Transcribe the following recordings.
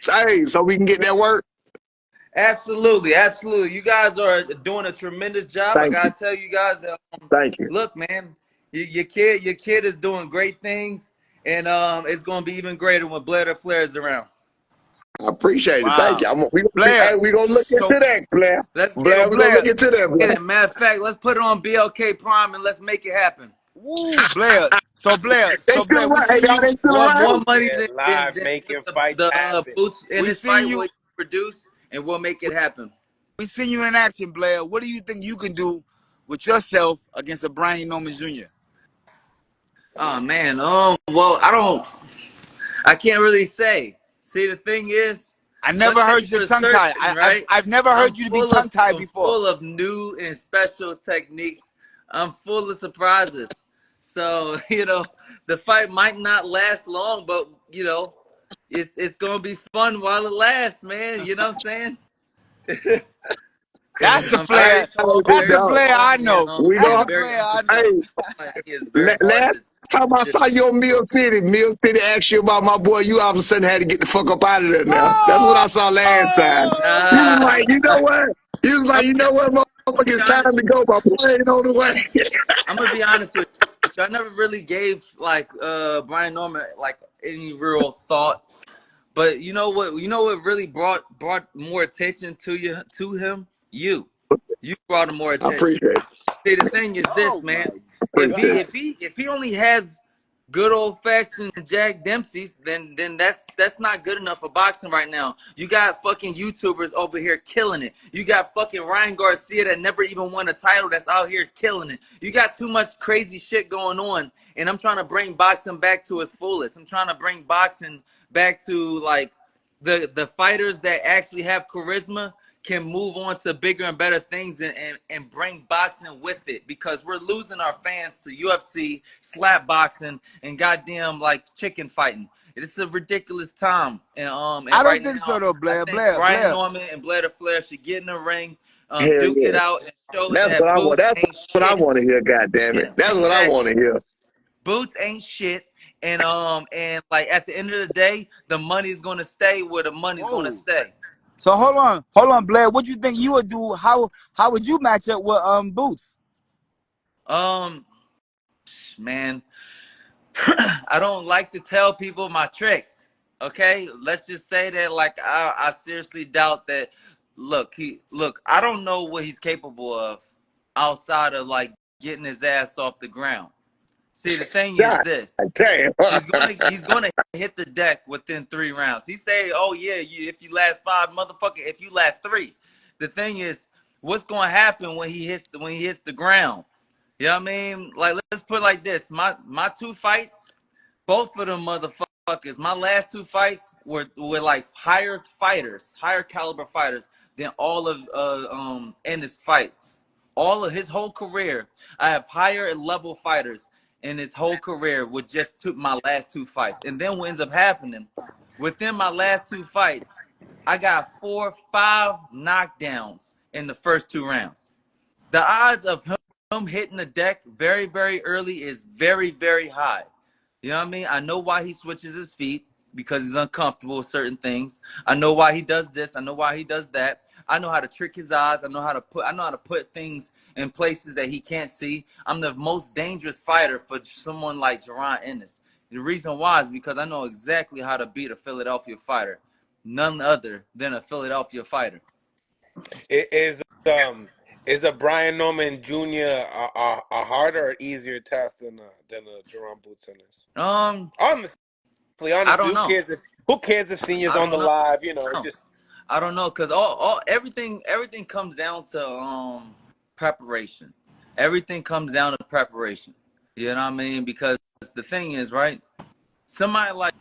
Hey, so we can get that work. Absolutely, absolutely. You guys are doing a tremendous job. I Thank you, gotta tell you guys that thank you. look, man, your kid is doing great things, and it's gonna be even greater when Blair the Flair is around. I appreciate it. Thank you. Wow. Hey, Blair. we gonna look into So that, Blair. Let's get so Blair, it. we gonna Blair. look into that, Get Blair. it. Matter of fact, let's put it on BLK Prime and let's make it happen. Woo, Blair. So Blair. They So still Blair, we around. Hey, see y'all, they you. still More around? money Yeah, live than making fights the happen. boots in We this see fight will you. produce, and we'll make it happen. We see you in action, Blair. What do you think you can do with yourself against a Brian Norman Jr.? Oh man. Well, I can't really say. See, the thing is, I one never thing heard you for tongue tied. certain, right? I've never I'm heard you to be tongue tied I'm before. full of new and special techniques. I'm full of surprises. So the fight might not last long, but it's gonna be fun while it lasts, man. You know what I'm saying? That's Because the I'm very Flair. Hey, tall, big That's very the dog. Flair strong, I know. We That's and gonna. the very Flair I Hey, know. unpredictable. Like, he is very hard last time I to saw you in Mill City asked you about my boy. You all of a sudden had to get the fuck up out of there. Now that's what I saw last time. You was Oh! like, you know what? You was I'm like, you know what, motherfucker, be it's time honest. to go. My plane on the way. I'm gonna be honest with you. I never really gave like Brian Norman like any real thought. But you know what? You know what really brought more attention to him? You brought him more I attention. appreciate it. See, the thing is this, Oh man. my If Appreciate he God. it. if he if he only has good old fashioned Jack Dempsey's, then that's not good enough for boxing right now. You got fucking YouTubers over here killing it. You got fucking Ryan Garcia that never even won a title that's out here killing it. You got too much crazy shit going on, and I'm trying to bring boxing back to its fullest. I'm trying to bring boxing back to like the fighters that actually have charisma can move on to bigger and better things and bring boxing with it, because we're losing our fans to UFC, slap boxing, and goddamn like chicken fighting. It's a ridiculous time, I and don't right think so now though, I Blair. think Blair, Brian Blair. Norman and Blair the Flair should get in the ring, Hell duke it yeah. out, and show That's what that I want. Boots That's ain't what I shit. want to hear. God damn it. Yeah, That's what I want to exactly. hear. Boots ain't shit. And like at the end of the day, the money's gonna stay where the money's gonna Whoa. stay. So hold on, Blair. What you think you would do? How would you match up with Boots? Um, man, I don't like to tell people my tricks. Okay, let's just say that like I seriously doubt that. Look. I don't know what he's capable of outside of like getting his ass off the ground. See, the thing is God this: damn. he's gonna hit the deck within 3 rounds. He say, "Oh yeah, if you last five, motherfucker, if you last three." The thing is, what's gonna happen when he hits the ground? You know what I mean? Like, let's put it like this: my two fights, both of them motherfuckers. My last two fights were like higher fighters, higher caliber fighters than all of Ennis fights. All of his whole career, I have higher level fighters in his whole career with just my last two fights. And then what ends up happening within my last two fights, I got 5 knockdowns in the first 2 rounds. The odds of him hitting the deck very, very early is very, very high. You know what I mean? I know why he switches his feet, because he's uncomfortable with certain things. I know why he does this. I know why he does that. I know how to trick his eyes. I know how to put things in places that he can't see. I'm the most dangerous fighter for someone like Jaron Ennis. The reason why is because I know exactly how to beat a Philadelphia fighter. None other than a Philadelphia fighter. It is a Brian Norman Jr. A harder or easier task than a Jerome Boots in this? Um, I Honestly, don't know. who cares if seniors I on don't the know. live? You know, just I don't know, cause all everything comes down to preparation. Everything comes down to preparation. You know what I mean? Because the thing is, right? Somebody like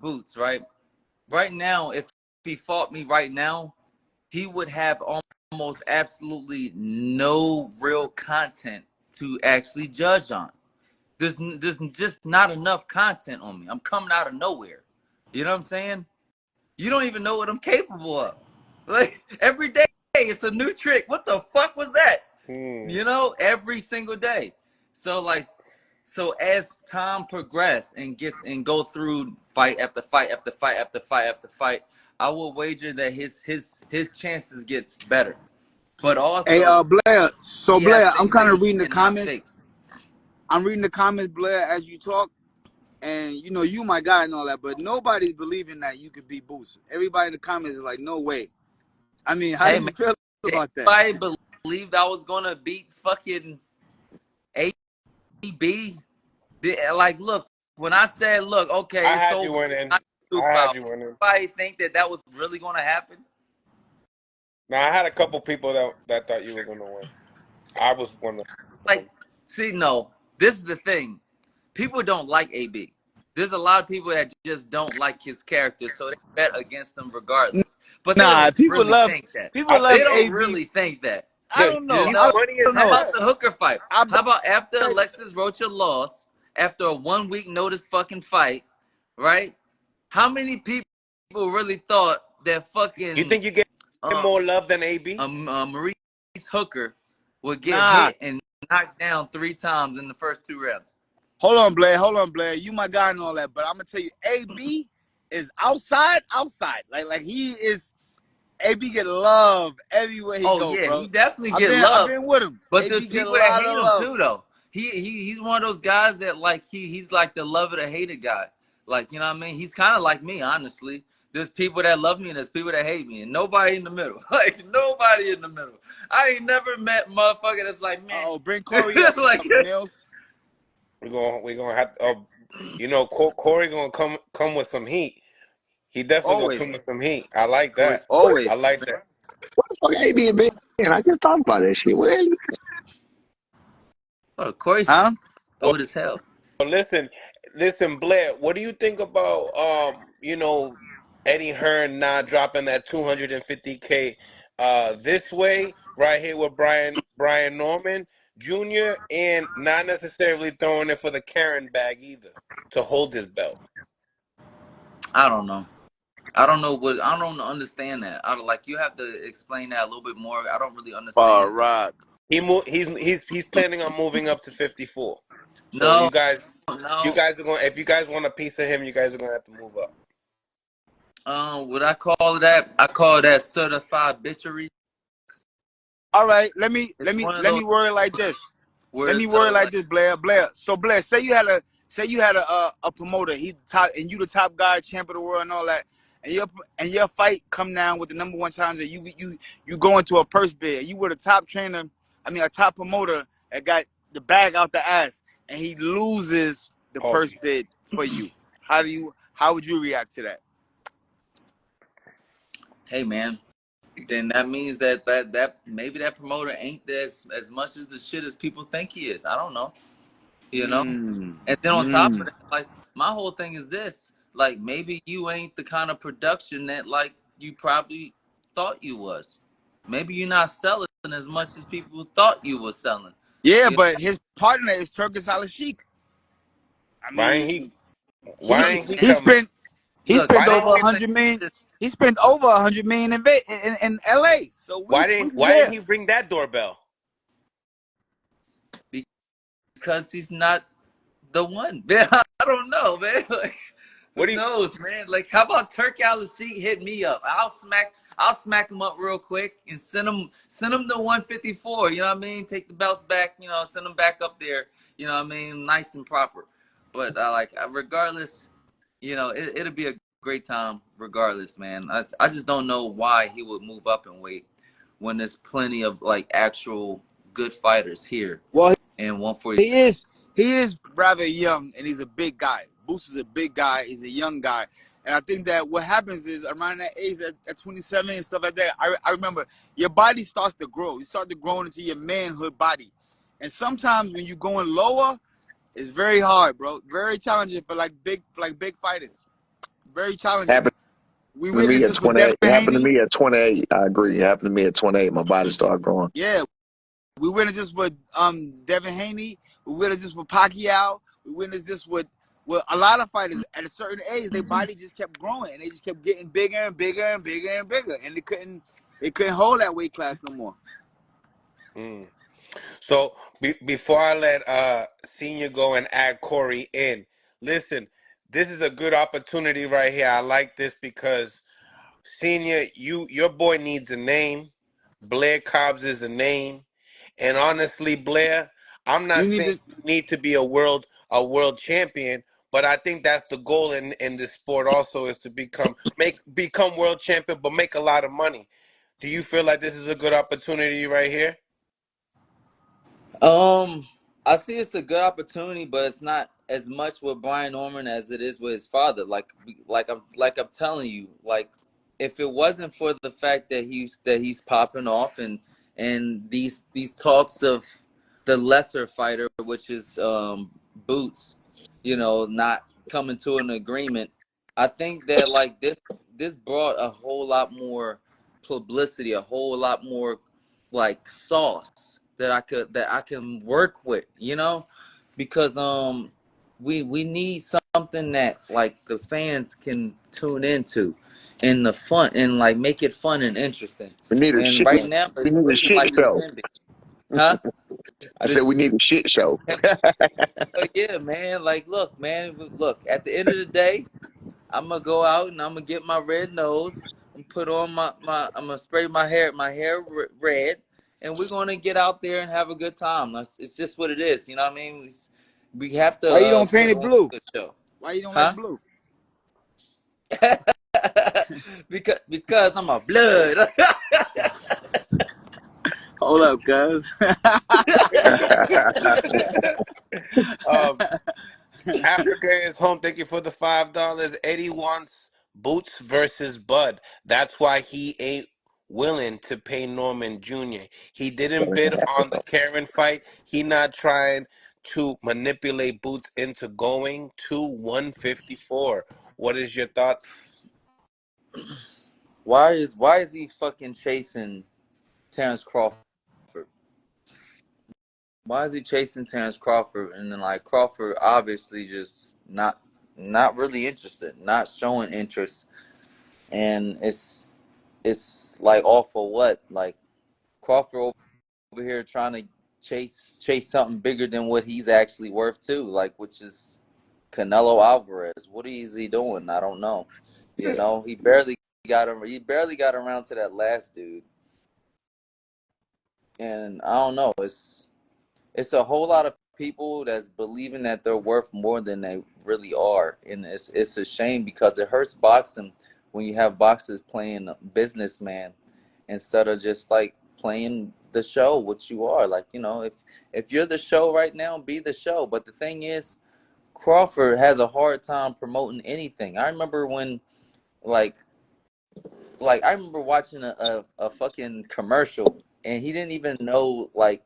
Boots, right? Right now, if he fought me right now, he would have almost absolutely no real content to actually judge on. There's just not enough content on me. I'm coming out of nowhere. You know what I'm saying? You don't even know what I'm capable of. Like every day, it's a new trick. What the fuck was that? hmm. You know, every single day. So like, so as time progresses and go through fight after fight after fight after fight after fight, I will wager that his chances get better. But Hey, also, Blair. So he has Blair, I'm things kind that of he reading the cannot comments. fix. I'm reading the comments, Blair, as you talk, and you my guy and all that, but nobody's believing that you could beat Boost. Everybody in the comments is like, no way. I mean, how do Hey you man, feel about that? anybody believed I was gonna beat fucking AB? Like, look, when I said, look, okay, I it's had you over. winning. I knew I had about. you winning. Anybody think that was really gonna happen? Now I had a couple people that thought you were gonna win. I was one of Like, them. see, no, this is the thing. People don't like AB. There's a lot of people that just don't like his character, so they bet against him regardless. But they Nah, don't really think that. I people They love think don't AB. really think that. I that don't You know. he's I know? funny as don't How know. about hell. the hooker fight? I How about after bet. Alexis Rocha lost, after a 1 week notice fucking fight, right? How many people really thought that You fucking think you get uh, more love than AB? Maurice Hooker would get Nah, hit and knocked down 3 times in the first 2 rounds? hold on, Blair. Hold on, Blair. You my guy and all that, but I'm gonna tell you, AB is outside. Like he is. AB get love everywhere he Oh go, yeah, bro. he definitely I've get been I've love, been with him. but there's AB get a people that lot hate of him love. too, though. He's one of those guys that like he's like the love it or hate it guy. Like, you know what I mean? He's kind of like me, honestly. There's people that love me and there's people that hate me, and nobody in the middle. Like, nobody in the middle. I ain't never met motherfucker that's like, man, Oh, bring Corey up, like Nils. We're gonna have to, Corey gonna come with some heat. He definitely gonna come always, with some heat. I like always, that. I always. like that. What the fuck AB been? I just talked about that shit. What the hell? Oh, Corey's Huh? Well, old as hell. listen, Blair. What do you think about Eddie Hearn not dropping that 250K this way right here with Brian Norman Jr. and not necessarily throwing it for the Karen bag either to hold his belt. I don't know. I don't understand that. I don't, like, you have to explain that a little bit more. I don't really understand. Rock. He's planning on moving up to 54. So No, you no. guys are going if you guys want a piece of him, you guys are gonna have to move up. What I call that? I call that certified bitchery. All right, let me It's let me one of let those me word it like this. where Let me it's word it like like, this, Blair. So Blair, say you had a promoter, he top and you the top guy, champ of the world and all that, and your fight come down with the #1 challenge and you go into a purse bid. You were the top trainer, a top promoter that got the bag out the ass, and he loses the Oh, purse bid for you. How would you react to that? hey man, then that means that maybe that promoter ain't as much as the shit as people think he is. I don't know, you know. Mm. And then on top of Mm. that, like, my whole thing is this: like, maybe you ain't the kind of production that like you probably thought you was. Maybe you're not selling as much as people thought you was selling. Yeah, You but his partner is Turkish Al Sheikh. I why ain't he mean, why look, he ain't he man, he coming? spent he look. spent Why My over didn't whole he 100 million. thing is He spent over 100 million in LA. So we was why didn't there. he ring that doorbell? because he's not the one. Man, I don't know, man. Like, who What do you knows, man? Like, how about Turkey Al-Sheikh hit me up? I'll smack him up real quick and send him to 154. You know what I mean? Take the belts back. You know, send him back up there. You know what I mean? Nice and proper. But regardless, it'll be a great time regardless, man. I just don't know why he would move up and wait when there's plenty of like actual good fighters here Well, in he 146. is rather young and he's a big guy. Boost is a big guy. He's a young guy. And I think that what happens is around that age, at 27 and stuff like that, I remember your body starts to grow. You start to grow into your manhood body. And sometimes when you're going lower, it's very hard, bro. Very challenging for big fighters. Very challenging. Happened We to me witnessed at this with 28. Devin It happened to Haney. me at 28. I agree. It happened to me at 28. My body started growing. Yeah, we witnessed this with Devin Haney. We witnessed this with Pacquiao. We witnessed this with a lot of fighters. At a certain age, their body just kept growing and they just kept getting bigger and bigger and bigger and bigger, and they couldn't hold that weight class no more. mm. So before I let Senior go and add Corey in, listen, this is a good opportunity right here. I like this because Senior, your boy needs a name. Blair Cobbs is a name. And honestly, Blair, I'm not You need saying to. you need to be a world champion, but I think that's the goal in this sport also is to become world champion, but make a lot of money. Do you feel like this is a good opportunity right here? Um, I see it's a good opportunity, but it's not as much with Brian Norman as it is with his father. Like I'm telling you, like if it wasn't for the fact that he's popping off and these talks of the lesser fighter, which is Boots, not coming to an agreement, I think that like this brought a whole lot more publicity, a whole lot more like sauce that I can work with, because we need something that like the fans can tune into and the fun and like make it fun and interesting. We need a And shit. right now We it's need a looking shit like it show. can be. Huh? I said This we need a shit show. yeah, man. Like look, at the end of the day, I'm gonna go out and I'm gonna get my red nose and put on I'm gonna spray my hair red, and we're gonna get out there and have a good time. It's just what it is, you know what I mean? We have to Why you don't paint put it on a blue? good show, Why you don't like huh? blue? because I'm a blood. Hold up, cuz. um, Africa is home. Thank you for the $5. Eddie wants Boots versus Bud. That's why he ain't willing to pay Norman Jr. He didn't bid on the Karen fight. He not trying to manipulate Boots into going to 154. What is your thoughts? Why is he fucking chasing Terrence Crawford? Why is he chasing Terrence Crawford? And then like Crawford obviously just not really interested, not showing interest, and it's like all for what? Like Crawford over here trying to chase something bigger than what he's actually worth too, like which is Canelo Alvarez. What is he doing? I don't know. He barely got around to that last dude, and I don't know. It's a whole lot of people that's believing that they're worth more than they really are, and it's a shame because it hurts boxing when you have boxers playing businessman instead of just like playing the show, which you are. Like if you're the show right now, be the show. But the thing is, Crawford has a hard time promoting anything. I remember when like I remember watching a fucking commercial and he didn't even know like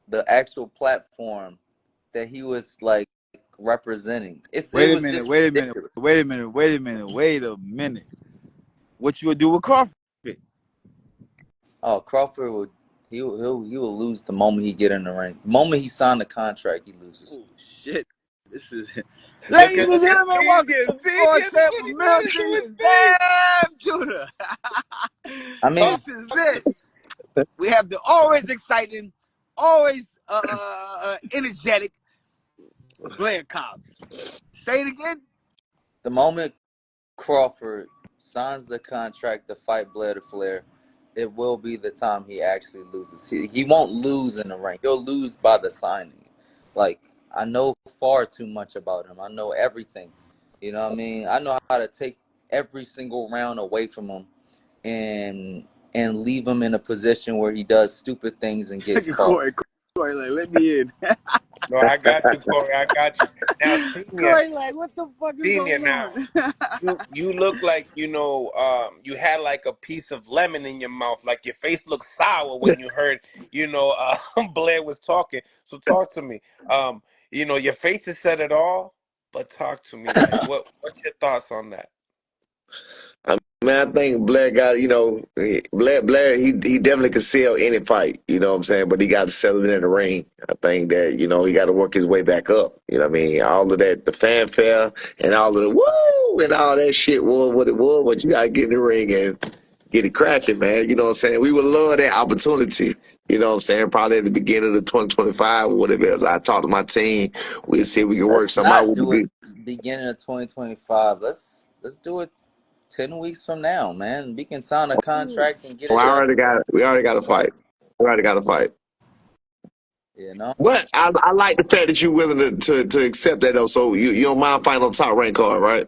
the actual platform that he was like representing. It Wait a was minute, just wait a minute, ridiculous. wait a minute, wait a minute, wait a minute. What you would do with Crawford? Oh, Crawford would he will lose the moment he get in the ring. The moment he signed the contract, he loses. Oh shit. This is Look ladies at and gentlemen, welcome Senior. to Sport Senior, look Chat what with he Milton did to his and face. Sam Judah. I mean, This is it. We have the always exciting, always energetic Blair Cobbs. Say it again. the moment Crawford signs the contract to fight Blair to Flair, it will be the time he actually loses. He won't lose in the ring. He'll lose by the signing. Like I know far too much about him. I know everything. You know what I mean? I know how to take every single round away from him and leave him in a position where he does stupid things and gets Look at caught. Corey, like, let me in. No, I got you, Corey. I got you. Now, Senior, Corey, like, what the fuck is Senior. going Now, on? you look like you had like a piece of lemon in your mouth. Like your face looked sour when you heard Blair was talking. So talk to me. Your face has said it all, but talk to me. Like, what's your thoughts on that? I mean, I think Blair got, Blair, he definitely could sell any fight, you know what I'm saying? But he got to sell it in the ring. I think that, he got to work his way back up. You know what I mean? All of that, the fanfare and all of the woo and all that shit was what it was, but you got to get in the ring and get it cracking, man. You know what I'm saying? We would love that opportunity. You know what I'm saying? Probably at the beginning of 2025 or whatever else. I talked to my team. We'll see if we can work Let's something out. not do it beginning of 2025. Let's do it 10 weeks from now, man. We can sign a contract and get Oh, it I done. already got. We already got to fight. We already got to fight. You know, But I like the fact that you're willing to accept that though. So you don't mind fighting on top rank card, right?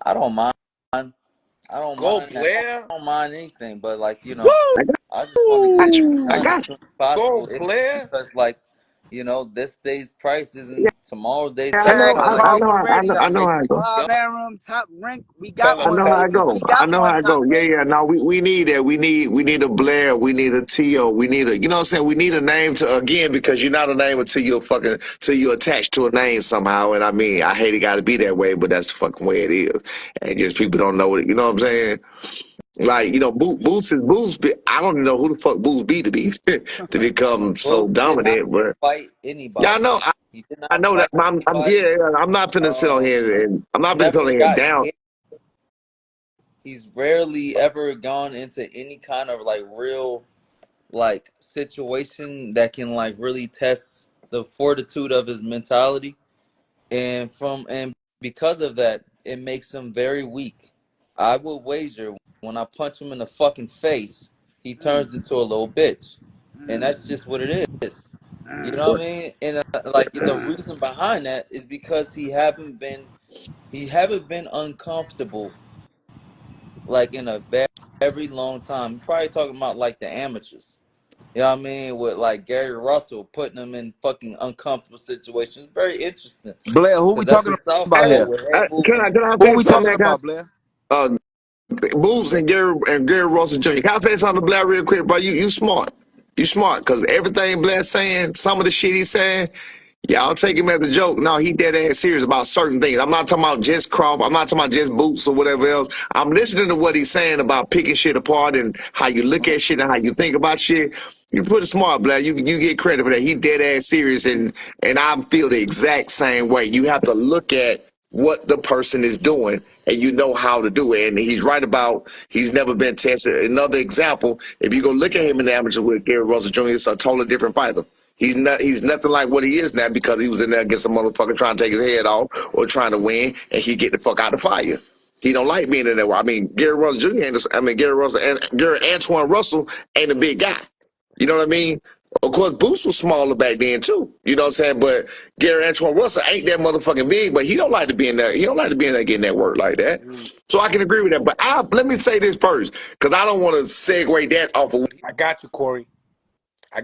I don't mind. I don't Go mind that. Blair. I don't mind anything, but like I got, I just want to get got it you. I done as got soon as Go possible. Blair. Because like this day's price you. isn't tomorrow's day's Yeah, price. Tag But like card, we we ready. I gotta know make how it it go. go. 5-man room, top rank. We Tell got him, I one, know tell how him. it baby. go. We I got know one, how it top go. Yeah, rank. yeah. No, we need that. We need a Blair. We need a Tio. We need a, you know what I'm saying? We need a name to, again, because you're not a name until you're fucking, till you're attached to a name somehow. And I mean, I hate it got to be that way, but that's the fucking way it is. And just people don't know it. You know what I'm saying? Like, Boots is Boots. I don't even know who the fuck Boots be to become so Boots did not dominant. But fight yeah, I anybody. know. He did I not know that. fight But anybody. yeah, I'm not finna sit on here and I'm not finna sit Never on here got down. hit. He's rarely ever gone into any kind of like real like situation that can like really test the fortitude of his mentality. And because of that, it makes him very weak. I would wager when I punch him in the fucking face, he Mm, turns into a little bitch, and mm, that's just what it is. You know mm, what I mean? And like the reason behind that is because he haven't been uncomfortable like in a very, very long time. You're probably talking about like the amateurs. You know what I mean? With like Gary Russell putting him in fucking uncomfortable situations. Very interesting. Blair, who we Because that's talking a about southpaw here? with head movement. Can I Who say we something, talking man? Can about, Blair? uh, Boots and Gary Russell Jr. Can I say something to Blair real quick, bro? You smart. You smart, because everything Blair's saying, some of the shit he's saying, y'all take him as a joke. No, he dead ass serious about certain things. I'm not talking about just Crawford. I'm not talking about just Boots or whatever else. I'm listening to what he's saying about picking shit apart and how you look at shit and how you think about shit. You pretty smart, Blair. You get credit for that. He dead ass serious, and I feel the exact same way. You have to look at what the person is doing and you know how to do it. And he's right about he's never been tested. Another example, if you go look at him in the amateur with Gary Russell Jr., it's a totally different fighter. He's nothing like what he is now because he was in there against a motherfucker trying to take his head off or trying to win, and he get the fuck out of fire. He don't like being in there. I mean, Gary Russell Jr. Gary Russell and Gary Antoine Russell ain't a big guy. You know what I mean? Of course, Boots was smaller back then too. You know what I'm saying? But Gary Antoine Russell ain't that motherfucking big, but he don't like to be in there. He don't like to be in there getting that work like that. Mm. So I can agree with that. But let me say this first, because I don't want to segue that off of what he. I got you, Corey. I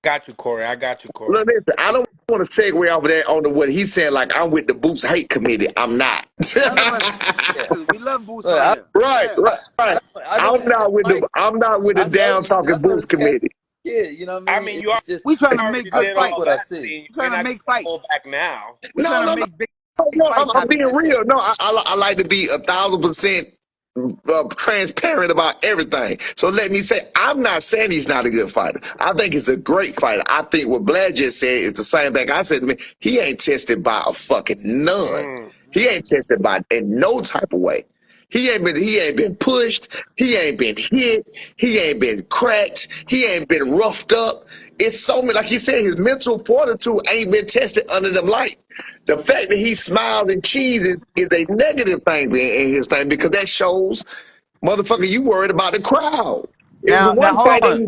got you, Corey. I got you, Corey. Look, listen, I don't want to segue off of that onto what he's saying. Like I'm with the Boots hate committee. I'm not. None of us, Yeah. we love Boost Look, on here. Right, Yeah. right, right. I know Ennis Mike. I'm not with the I know down talking this Boots cat committee. kid. You know what I I mean? mean, you It's just We trying to already make I good did speak fights, all what I man. that. see. See, We we're trying to not make gonna go fights. back now. We trying to No. make big No, fights I'm happen, being man. real. No, I like to be 1,000% transparent about everything. So let me say, I'm not saying he's not a good fighter. I think he's a great fighter. I think what Blair just said is the same thing I said to me. He ain't tested by a fucking none. Mm. He ain't tested by in no type of way. He ain't been pushed. He ain't been hit. He ain't been cracked. He ain't been roughed up. It's so many, like he said, his mental fortitude ain't been tested under them lights. The fact that he smiled and cheesed is a negative thing in his thing because that shows, motherfucker, you worried about the crowd. It was Now, one hold fact that on.